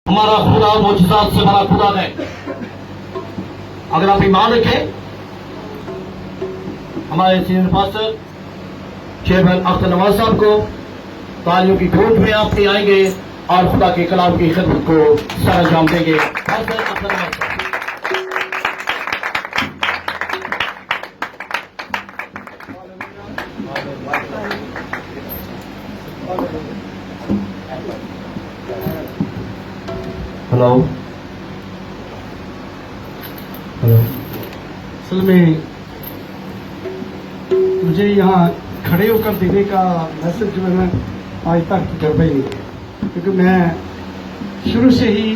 ہمارا خدا معجزات سے بڑا خدا ہے. اگر آپ ایمان رکھیں ہمارے سینئر پاسٹر چیئرمین اختر نواز صاحب کو تالیوں کی گونج میں آپ کے آئیں گے اور خدا کے کلام کی خدمت کو سر انجام دیں گے. اختر نواز صاحب. Hello hello. اصل میں مجھے یہاں کھڑے ہو کر دینے کا میسج جو ہے نا آج تک تجربہ ہی نہیں ہے، کیونکہ میں شروع سے ہی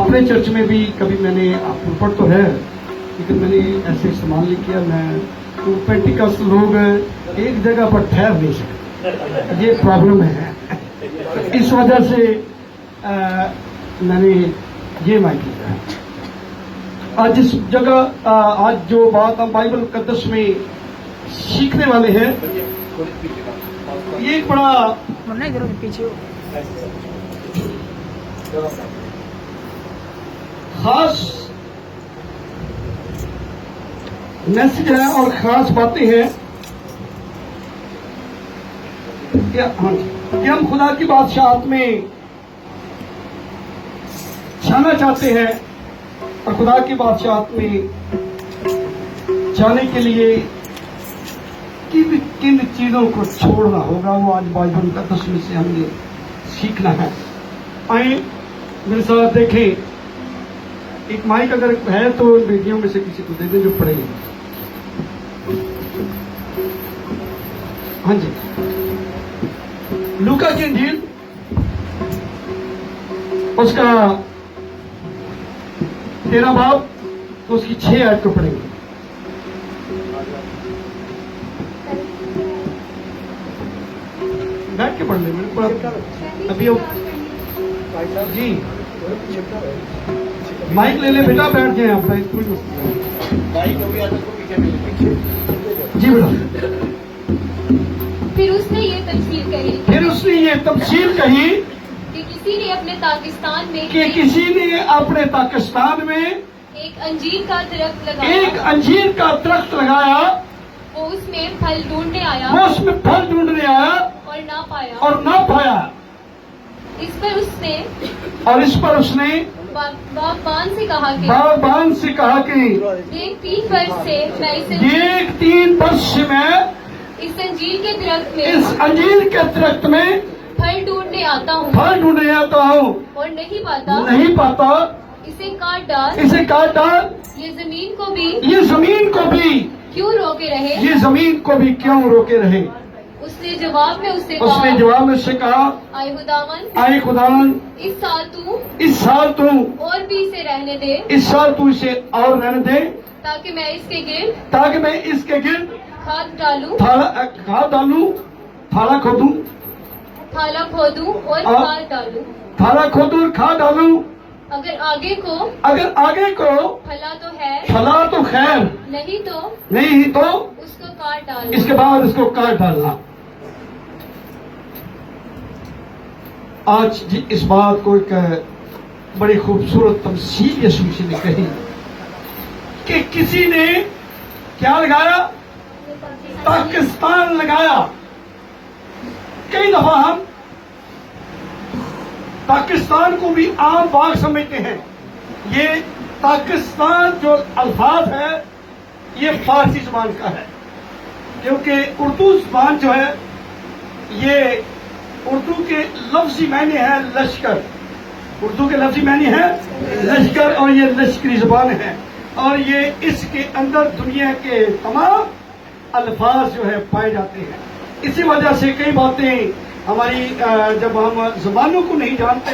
اپنے چرچ میں بھی کبھی میں نے پلپٹ تو ہے لیکن میں نے ایسے استعمال نہیں کیا. میں پینٹیکسٹ لوگ ایک جگہ پر ٹھہر نہیں سکتے، یہ پرابلم ہے. اس وجہ سے میں نے یہ مائک لیا ہے. آج جس جگہ آج جو بات ہم بائبل مقدس میں سیکھنے والے ہیں یہ ایک بڑا خاص میسج ہے اور خاص باتیں ہیں کہ ہم خدا کی بادشاہت میں جانا چاہتے ہیں اور خدا کی بادشاہت میں جانے کے لیے کن چیزوں کو چھوڑنا ہوگا وہ آج بائبل مقدس میں سے ہم نے سیکھنا ہے. آئیں میرے ساتھ دیکھیں. ایک مائک اگر ہے تو بیٹیوں میں سے کسی کو دے دیں جو پڑھے گی. ہاں جی. لوکا کی انجیل اس کا 13 باب اس کی 6 آیت کو پڑھیں گے. بیٹھ کے پڑھ لیں ابھی جی مائک لے لیں بیٹا بیٹھ جائیں آپ. جی بیٹا. پھر اس نے یہ تفصیل کہی کہ کسی نے اپنے پاکستان میں کہ کسی نے اپنے پاکستان میں ایک انجیر کا درخت لگایا. ایک انجیر کا درخت لگایا. وہ اس میں پھل ڈھونڈنے آیا وہ اس میں پھل ڈھونڈنے آیا اور نہ پایا. اور نہ پایا. اس پر اس نے باغبان سے کہا کہ ایک 3 برس سے میں اس انجیر کے درخت میں پھل ڈھونڈنے آتا ہوں اور نہیں پاتا. اسے کاٹ ڈال. یہ زمین کو بھی کیوں روکے رہے. اس نے جواب میں اس سے کہا آئے خداوند اس سال تو اور بھی اسے رہنے دے تاکہ میں اس کے گرد کھاد ڈالوں تھالا کھودوں اور کھاد ڈالوں. اگر آگے کو پھلا تو خیر نہیں تو اس کو کاٹ ڈالنا. اس کے بعد اس کو کاٹ ڈالنا. آج جی اس بات کو ایک بڑی خوبصورت تمثیل یسوع مسیح نے کہی کہ کسی نے کیا لگایا؟ پاکستان لگایا. کئی دفعہ ہم پاکستان کو بھی عام باغ سمجھتے ہیں. یہ پاکستان جو الفاظ ہے یہ فارسی زبان کا ہے، کیونکہ اردو زبان جو ہے یہ اردو کے لفظی معنی ہے لشکر. اردو کے لفظی معنی ہے لشکر اور یہ لشکری زبان ہے اور یہ اس کے اندر دنیا کے تمام الفاظ جو ہے پائے جاتے ہیں. اسی وجہ سے کئی باتیں ہماری جب ہم زبانوں کو نہیں جانتے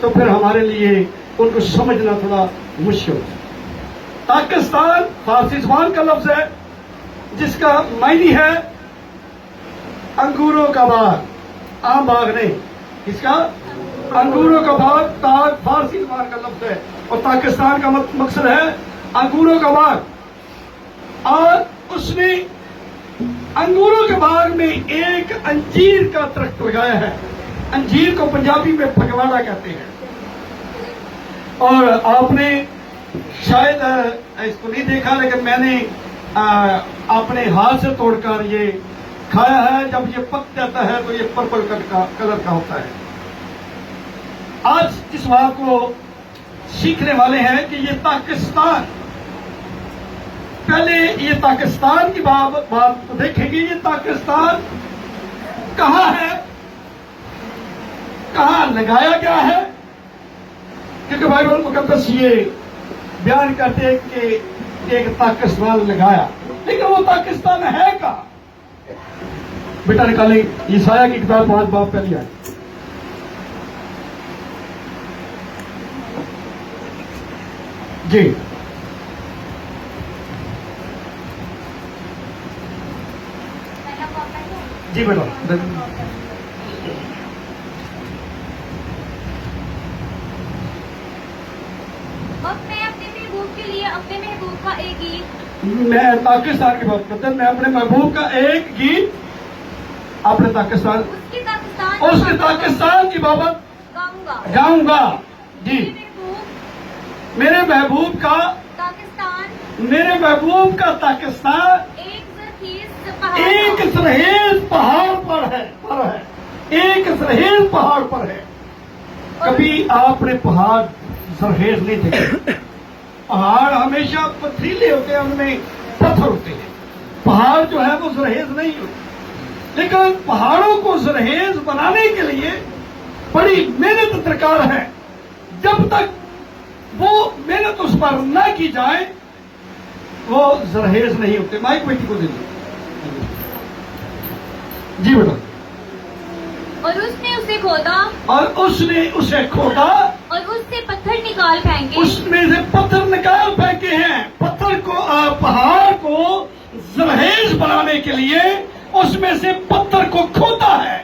تو پھر ہمارے لیے ان کو سمجھنا تھوڑا مشکل ہے. پاکستان فارسی زبان کا لفظ ہے جس کا معنی ہے انگوروں کا باغ. عام باغ نہیں. اس کا انگوروں کا باغ فارسی زبان کا لفظ ہے اور پاکستان کا مقصد ہے انگوروں کا باغ. اور اس نے انگوروں کے باغ میں ایک انجیر کا درخت لگایا ہے. انجیر کو پنجابی میں پھگواڑا کہتے ہیں. اور آپ نے شاید اس کو نہیں دیکھا لیکن میں نے اپنے ہاتھ سے توڑ کر یہ کھایا ہے. جب یہ پک جاتا ہے تو یہ پرپل کلر کا ہوتا ہے. آج جس بات کو سیکھنے والے ہیں کہ یہ پاکستان، پہلے یہ پاکستان کی بات دیکھیں گے. یہ پاکستان کہاں ہے، کہاں لگایا گیا ہے؟ کیونکہ بائبل مقدس یہ بیان کرتے ہیں کہ ایک پاکستان لگایا، لیکن وہ پاکستان ہے کہاں؟ بیٹا نکالیں یسایہ کی کتاب 5 باب پہلی آئے. جی جی بیٹا. میں اپنے محبوب کے لیے اپنے محبوب کا ایک گیت، میں پاکستان کی بات کرتا ہوں. میں اپنے محبوب کا ایک گیت اپنے پاکستان، اس کے پاکستان کی بابت گاؤں گا. جی میرے محبوب کا پاکستان، میرے محبوب کا پاکستان ایک سرحیز پہاڑ پر ہے، ایک سرحیز پہاڑ پر ہے. کبھی آپ نے پہاڑ سرحیز نہیں دیکھے. پہاڑ ہمیشہ پتھریلے ہوتے ہیں، ان میں پتھر ہوتے ہیں. پہاڑ جو ہے وہ سرحیز نہیں ہوتے. لیکن پہاڑوں کو سرحیز بنانے کے لیے بڑی محنت درکار ہے. جب تک وہ محنت اس پر نہ کی جائے وہ سرحیز نہیں ہوتے. مائک بیٹی کو دے دیں. جی بیٹا. اور اس نے اسے کھودا، اور اس نے اسے کھودا، اور اس سے پتھر نکال پھینکے، اس میں سے پتھر نکال پھینکے ہیں. پتھر کو پہاڑ کو زرہیز بنانے کے لیے اس میں سے پتھر کو کھودا ہے،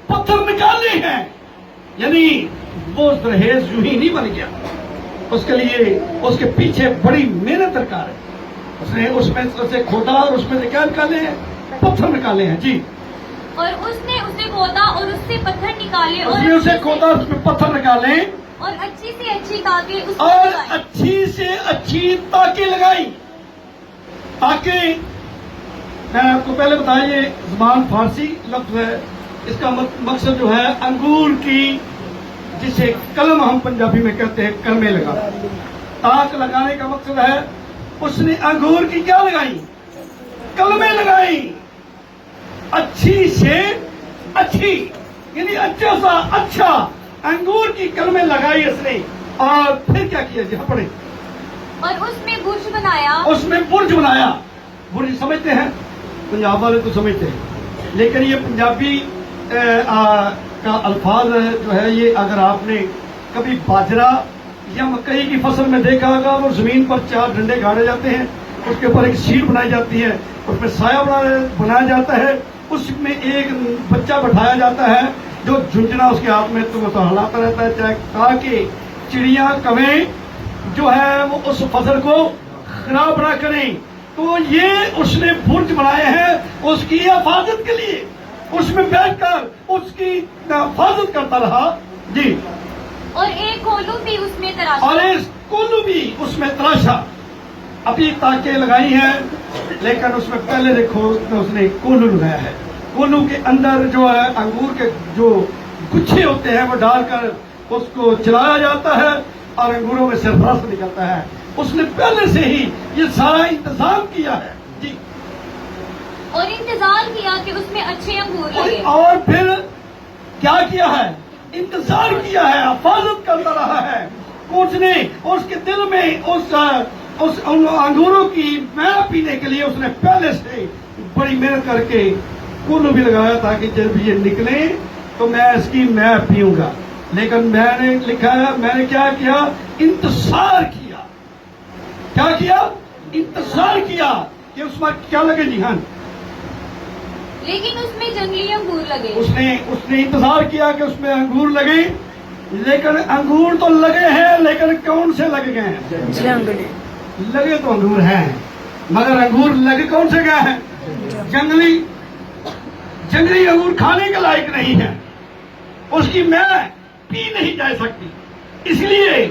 پتھر نکالے ہیں. یعنی وہ زرہیز یوں ہی نہیں بن گیا. اس کے لیے اس کے پیچھے بڑی محنت درکار ہے. اس نے اس میں سے کھودا اور اس میں سے کیا نکالے ہیں؟ پتھر نکالے ہیں. جی. اور اس نے اسے کھودا اور اس سے پتھر نکالے، اس نے اسے کھودا اور اس میں پتھر نکالے، اور اچھی سے اچھی تاکہ اس پر اور لگائی. اچھی سے اچھی تاکہ لگائی. تاکہ میں آپ کو پہلے بتایا یہ زبان فارسی لفظ ہے. اس کا مقصد جو ہے انگور کی، جسے قلم ہم پنجابی میں کہتے ہیں، کلمے لگا. تاک لگانے کا مقصد ہے اس نے انگور کی کیا لگائی؟ کلمے لگائی. اچھی سے اچھی، یعنی اچھا سا اچھا انگور کی کلمیں لگائی اس نے. اور پھر کیا کیا؟ جی پڑھیں. اور اس میں برج بنایا، اس میں برج بنایا. برج سمجھتے ہیں؟ پنجاب والے تو سمجھتے ہیں، لیکن یہ پنجابی کا الفاظ جو ہے یہ اگر آپ نے کبھی باجرہ یا مکئی کی فصل میں دیکھا ہوگا، وہ زمین پر 4 ڈنڈے گاڑے جاتے ہیں، اس کے اوپر ایک سیٹ بنائی جاتی ہے، اس میں سایہ بنایا جاتا ہے، اس میں ایک بچہ بٹھایا جاتا ہے جو جھنجھنا اس کے ہاتھ میں تو ہلاتا رہتا ہے تاکہ چڑیاں کویں جو ہے وہ اس فصل کو خراب نہ کریں. تو یہ اس نے برج بنائے ہیں اس کی حفاظت کے لیے. اس میں بیٹھ کر اس کی حفاظت کرتا رہا. جی. اور ایک کولو بھی اس میں تراشا، اور ایک کولو بھی اس میں تراشا. ابھی تاکہ لگائی ہیں، لیکن اس میں پہلے دیکھو اس نے کولو لگایا ہے. کولو کے اندر جو ہے انگور کے جو گچھے ہوتے ہیں وہ ڈال کر اس کو چلایا جاتا ہے اور انگوروں میں سے رس نکلتا ہے. اس نے پہلے سے ہی یہ سارا انتظام کیا ہے. جی. اور انتظار کیا کہ اس میں اچھے انگور لگے. اور پھر کیا کیا ہے؟ انتظار کیا ہے، حفاظت کرتا رہا ہے. اس نے اس کے دل میں اس انگوروں کی مہ پینے کے لیے اس نے پہلے سے بڑی محنت کر کے کولو بھی لگایا تاکہ جب یہ نکلے تو میں اس کی مہ پیوں گا. لیکن میں نے لکھا ہے میں نے کیا کیا؟ انتظار کیا. کیا کیا؟ انتظار کیا کہ اس میں کیا لگے. جی ہاں. لیکن اس میں جنگلی انگور لگے. اس نے انتظار کیا کہ اس میں انگور لگے، لیکن انگور تو لگے ہیں، لیکن کون سے لگے گئے ہیں؟ لگے تو انگور ہیں مگر انگور لگے کون سے گئے ہیں؟ جنگلی انگور کھانے کے لائق نہیں ہے. اس کی مہ پی نہیں جا سکتی. اس لیے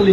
ਲਈ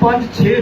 5-6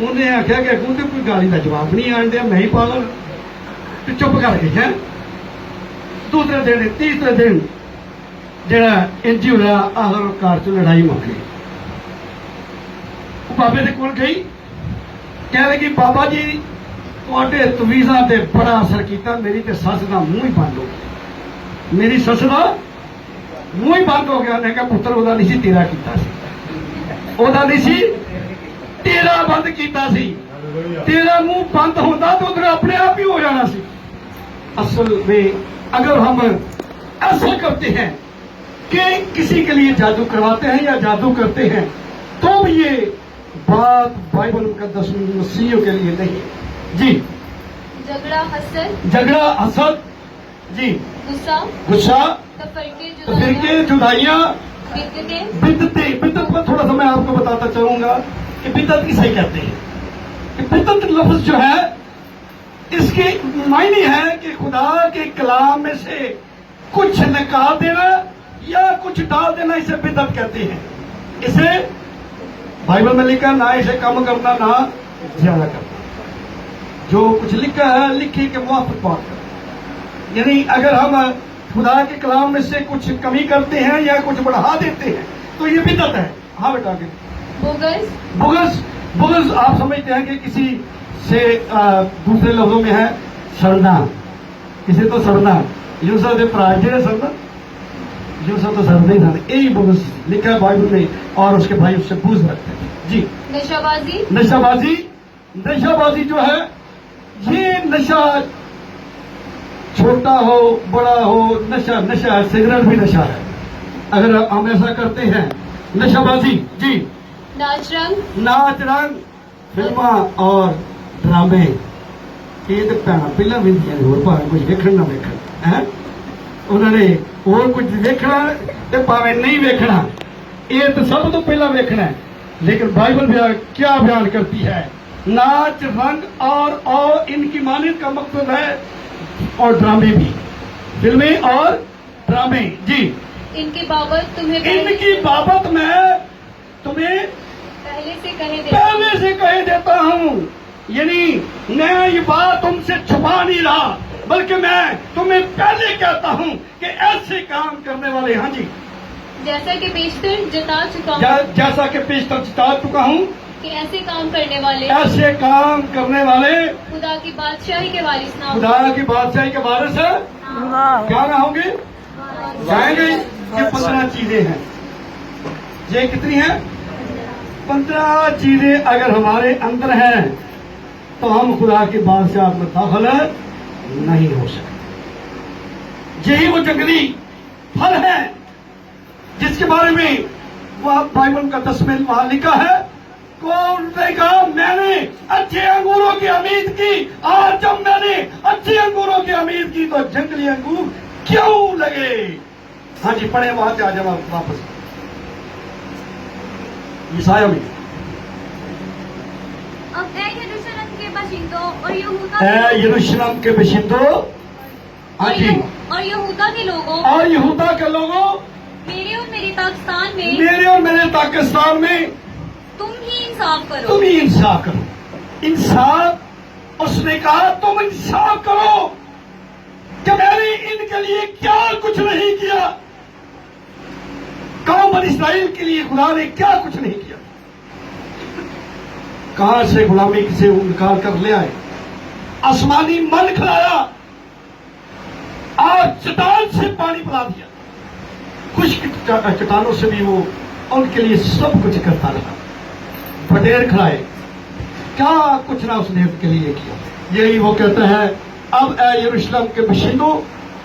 انہیں آخیا کہ اگوں تو کوئی گالی کا جواب نہیں آن دیا، میں ہی پاگل، تو چپ کر گئی ہے۔ دوسرے دن تیسرے دن جڑا انج ہی ہوا، آخر کار چ لڑائی مک گئی۔ بابے کے کول گئی، کہہ لگی بابا جی تواڈے تویزاں تے بڑا اثر کیتا، میری تے سس دا منہ ہی بند ہو گیا، میری سس دا منہ ہی بند ہو گیا۔ نے کہا پتر وہ نہیں سی تیرا کیتا سی، وہ نہیں سی تیرا بند کیتا سی، تیرا منہ بند ہوتا تو ادھر اپنے آپ ہی ہو جانا سی۔ اصل میں اگر ہم ایسا کرتے ہیں کہ کسی کے لیے جادو کرواتے ہیں یا جادو کرتے ہیں تو یہ بات بائبل مقدس مسیحیوں کے لیے نہیں ہے۔ جی جھگڑا حسد، جھگڑا حسد، جی غصہ، فرقے، جدائیاں، بدعت پر تھوڑا سا میں آپ کو بتاتا چلوں گا کہ بدعت کسے کہتے ہیں۔ کہ بدعت لفظ جو ہے اس کے معنی ہے کہ خدا کے کلام میں سے کچھ نکال دینا یا کچھ ڈال دینا، اسے بدعت کہتے ہیں۔ اسے بائبل میں لکھا نہ اسے کم کرنا نہ زیادہ کرنا، جو کچھ لکھا ہے لکھے کے موافق بات کرنا۔ یعنی اگر ہم خدا کے کلام میں سے کچھ کمی کرتے ہیں یا کچھ بڑھا دیتے ہیں تو یہ بدعت ہے۔ ہاں بیٹا کے بغض آپ سمجھتے ہیں کہ کسی سے دوسرے لفظوں میں ہے سڑنا، کسی تو سڑنا، یوسف دے پراجے سڑنا، یوسف تو سڑنا ہی تھا، یہی بغض لکھا ہے بائبل میں، اور اس کے بھائی اس سے بغض رکھتے ہیں۔ جی نشہ بازی جو ہے یہ نشہ چھوٹا ہو بڑا ہو، نشہ ہے، سگریٹ بھی نشہ ہے اگر ہم ایسا کرتے ہیں۔ نشہ بازی، جی ناچ رنگ، فلماں اور ڈرامے، یہ تو بھੈਣਾਂ پہلے بھی ہور بھاویں کچھ ویکھن نہ ویکھن، انہوں نے اور کچھ ویکھنا تے بھاویں نہیں ویکھنا، یہ تو سب تو پہلا ویکھنا ہے۔ لیکن بائبل بھی کیا بیان کرتی ہے؟ ناچ رنگ اور ان کی مانند کا مقصد ہے، اور ڈرامے بھی، فلمیں اور ڈرامے، جی ان کی بابت میں تمہیں پہلے سے کہہ دیتا ہوں، یعنی میں یہ بات تم سے چھپا نہیں رہا بلکہ میں تمہیں پہلے کہتا ہوں کہ ایسے کام کرنے والے، ہاں جی جیسا کہ بیشتر جتا چکا ہوں کہ ایسے کام کرنے والے خدا کی بادشاہی کے وارث نہ ہوں۔ خدا کی بادشاہی کے وارث کیا نہ ہوں گے؟ جائیں گے۔ یہ 15 چیزیں ہیں۔ یہ کتنی ہیں؟ 15 چیزیں اگر ہمارے اندر ہیں تو ہم خدا کی بادشاہت میں داخل نہیں ہو سکتے۔ یہی وہ جنگلی پھل ہے جس کے بارے میں وہ بائبل کا 10 میں وہاں لکھا ہے، کون نے کہا میں نے اچھے انگوروں کی امید کی، اور جب میں نے اچھے انگوروں کی امید کی تو جنگلی انگور کیوں لگے؟ ہاں جی پڑھیں وہاں سے آ جانا واپس یسایہ میں۔ اب اے یروشلم کے باشندوں اور یہودا ہاں جی اور یہودا کے لوگوں، میرے اور میرے پاکستان میں تم ہی انصاف کرو۔ انصاف، اس نے کہا تم انصاف کرو کہ میں نے ان کے لیے کیا کچھ نہیں کیا، قوم بنی اسرائیل کے لیے خدا نے کیا کچھ نہیں کیا۔ کہاں سے غلامی سے نکال کر لے آئے، آسمانی من کھلایا اور چٹان سے پانی پلا دیا، خشک چٹانوں سے بھی وہ ان کے لیے سب کچھ کرتا رہا، بٹیر کھلائے، کیا کچھ نہ اس نے ان کے لیے کیا۔ یہی وہ کہتا ہے، اب اے یروشلم کے باشندوں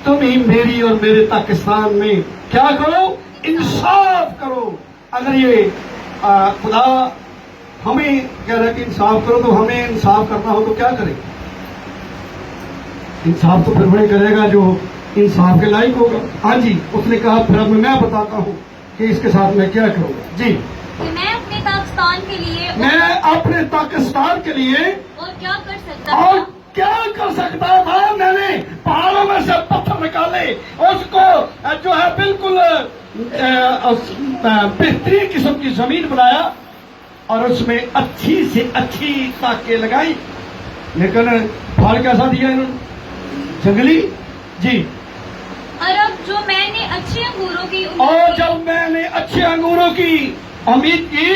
تم ہی میری اور میرے پاکستان میں کیا کرو؟ انصاف کرو۔ اگر یہ خدا ہمیں کہہ رہا ہے کہ انصاف کرو تو ہمیں انصاف کرنا ہو تو کیا کریں؟ انصاف تو پھر وہی کرے گا جو انصاف کے لائق ہوگا۔ ہاں جی اس نے کہا پھر اب میں بتاتا ہوں کہ اس کے ساتھ میں کیا کروں گا۔ جی میں اپنے پاکستان کے لیے اور کیا کر سکتا تھا؟ میں نے پہاڑوں میں سے پتھر نکالے، اس کو جو ہے بالکل بہترین قسم کی زمین بنایا، اور اس میں اچھی سے اچھی تاکیں لگائی، لیکن پھل کیسا دیا انہوں نے؟ جنگلی. جی. اور اب جو میں نے اچھے انگوروں کی اور جب میں نے اچھے انگوروں کی امید کی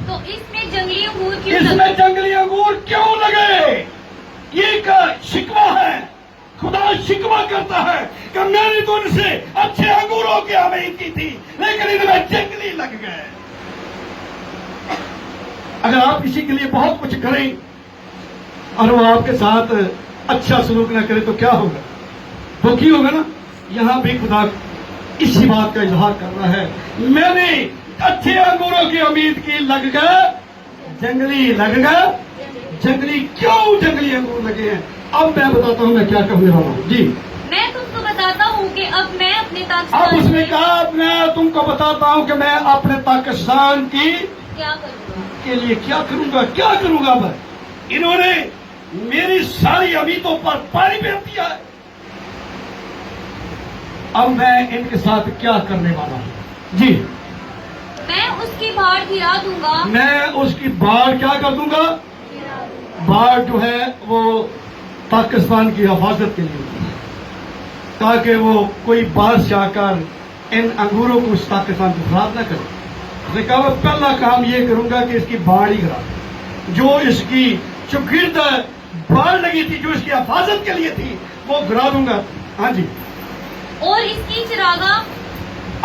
تو اس میں جنگلی انگور کی اس میں جنگلی انگور کیوں لگے؟ یہ ایک شکوہ ہے. خدا شکوہ کرتا ہے کہ میں نے تو ان سے اچھے انگوروں کی امید کی تھی لیکن ان میں جنگلی لگ گئے. اگر آپ کسی کے لیے بہت کچھ کریں اور وہ آپ کے ساتھ اچھا سلوک نہ کرے تو کیا ہوگا؟ دکھی ہوگا نا. یہاں بھی خدا اسی بات کا اظہار کر رہا ہے، میں نے اچھے انگوروں کی امید کی، لگ گئے جنگلی، لگ گئے جنگلی. کیوں جنگلی انگور لگے ہیں؟ اب میں بتاتا ہوں میں کیا کہنے والا ہوں. جی. میں تم کو بتاتا ہوں کہ اب میں اپنے اب اس نے کہا میں تم کو بتاتا ہوں کہ میں اپنے پاکستان کی کیا کروں گا، کے لیے کیا کروں گا. کیا کروں گا؟ اب انہوں نے میری ساری امیدوں پر پانی پھیر دیا ہے. اب میں ان کے ساتھ کیا کرنے والا ہوں. جی. میں اس کی باڑ گرا دوں گا. میں اس کی باڑ کیا کر دوں گا؟ باڑ جو ہے وہ پاکستان کی حفاظت کے لیے ہوتی ہے، تاکہ وہ کوئی بارش آ کر ان انگوروں کو اس پاکستان کو خراب نہ کرے. اس نے کہا میں پہلا کام یہ کروں گا کہ اس کی باڑ ہی گرا دوں. جو اس کی گرد باڑ لگی تھی، جو اس کی حفاظت کے لیے تھی، وہ گرا دوں گا. ہاں جی. اور اس کی چراغاں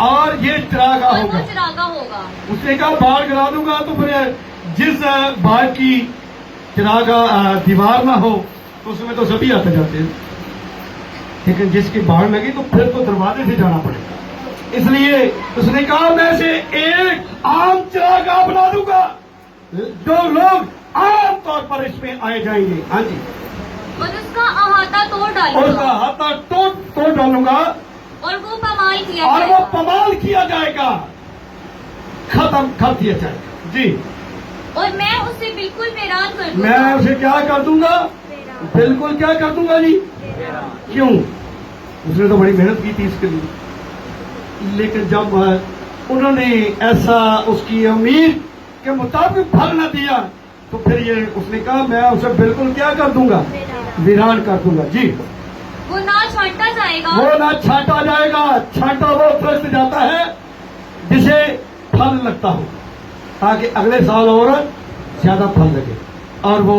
اور یہ چراغاں ہوگا. چراغاں ہوگا. اس نے کہا باڑ گرا دوں گا تو پھر جس باڑ کی چراغاں دیوار نہ ہو تو اس میں تو سبھی آتے جاتے ہیں، لیکن جس کی باڑ لگی تو پھر تو دروازے سے جانا پڑے گا. اس لیے اس نے کہا میں سے ایک عام چراغاں بنا دوں گا جو لوگ عام طور پر اس میں آئے جائیں گے. ہاں جی. اور اس کا احاطہ توڑ ڈالوں اور اس کا گا ہاتھا توڑ ڈالوں گا اور وہ پمال کیا اور جائے وہ گا. پمال کیا جائے گا، ختم کر دیا جائے گا. جی. اور میں اسے بالکل ویران کر دوں میں گا. اسے کیا کر دوں گا؟ بالکل کیا کر دوں گا. جی. کیوں؟ اس نے تو بڑی محنت کی تھی اس کے لیے، لیکن جب انہوں نے ایسا اس کی امید کے مطابق پھل نہ دیا تو پھر یہ اس نے کہا میں اسے بالکل کیا کر دوں گا؟ ویران کر دوں گا. جی. وہ نہ چھانٹا جائے گا. وہ نہ چھانٹا جائے گا. چھانٹا وہ درخت جاتا ہے جسے پھل لگتا ہو تاکہ اگلے سال اور زیادہ پھل لگے، اور وہ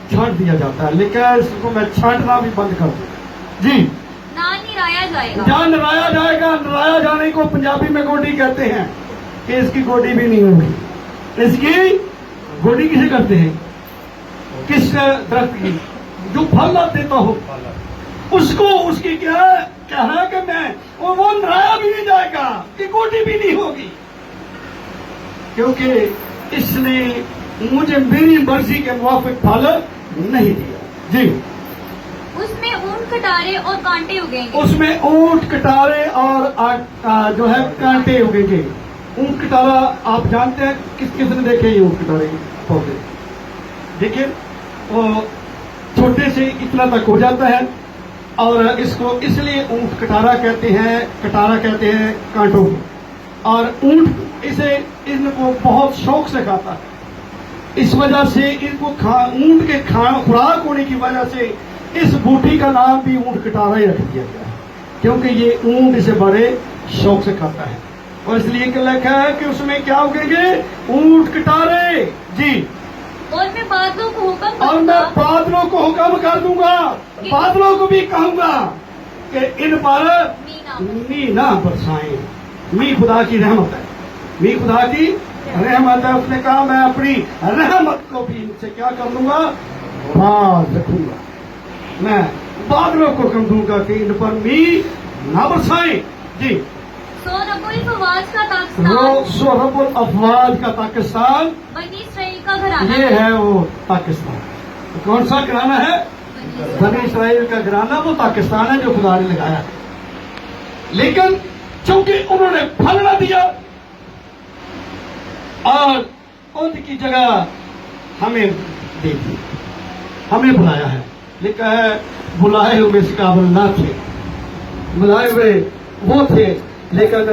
چھانٹ دیا جاتا ہے، لیکن اس کو میں چھانٹنا بھی بند کر دوں. جی. نہ نرایا جائے گا. جہاں نرایا جائے گا، نرایا جانے کو پنجابی میں گوڈی کہتے ہیں، کہ اس کی گوڈی بھی نہیں ہوگی. اس کی گوڈی کسے کرتے ہیں؟ کس درخت کی؟ جو پھل دیتا ہو اس کو، اس کی کیا کہنا کہ میں وہ نرایا بھی نہیں جائے گا کہ گوڈی بھی نہیں ہوگی، کیونکہ اس نے مجھے میری مرضی کے موافق پھل نہیں دیا. جی. اس میں اونٹ کٹارے اور کانٹے اگیں گے. اس میں اونٹ کٹارے اور جو ہے کانٹے اگیں گے. اونٹ کٹارا آپ جانتے ہیں، کس نے دیکھے یہ اونٹ کٹارے پودے؟ دیکھیے وہ چھوٹے سے اتنا تک ہو جاتا ہے، اور اس کو اس لیے اونٹ کٹارا کہتے ہیں، کٹارا کہتے ہیں کانٹوں کو. اور اونٹ اسے ان کو بہت شوق سے کھاتا ہے. اس وجہ سے ان کو اونٹ کے خوراک ہونے کی وجہ سے اس بوٹی کا نام بھی اونٹ کٹارا ہی رکھ دیا گیا ہے، کیونکہ یہ اونٹ اسے بڑے شوق سے کھاتا ہے. اور اس لیے کہ لکھا ہے کہ اس میں کیا اگیں گے؟ اونٹ کٹارے. جی. اور میں بادلوں کو حکم اور کروں میں گا. بادلوں کو حکم کر دوں گا، بادلوں کو بھی کہوں گا کہ ان پر می نہ برسائیں. می خدا کی رحمت ہے، می خدا کی رحمت ہے. اس نے کہا میں اپنی رحمت کو بھی ان سے کیا کر دوں گا؟ باز رکھوں گا. میں بادلوں کو کہہ دوں گا کہ ان پر می نہ برسائیں. جی. سورب الفواج کا پاکستان. سورب الافواج کا پاکستان، بنی اسرائیل کا گھرانہ یہ ہے وہ پاکستان. کون سا گھرانہ ہے؟ بنی اسرائیل کا گھرانہ وہ پاکستان ہے جو خدا نے لگایا ہے. لیکن چونکہ انہوں نے پھل نہ دیا اور ان کی جگہ ہمیں دے دی، ہمیں بلایا ہے. لکھا ہے بلائے ہوئے اس قابل نہ تھے، بلائے ہوئے وہ تھے، لیکن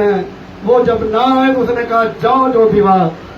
وہ جب نہ آئے تو اس نے کہا جاؤ جو دیوار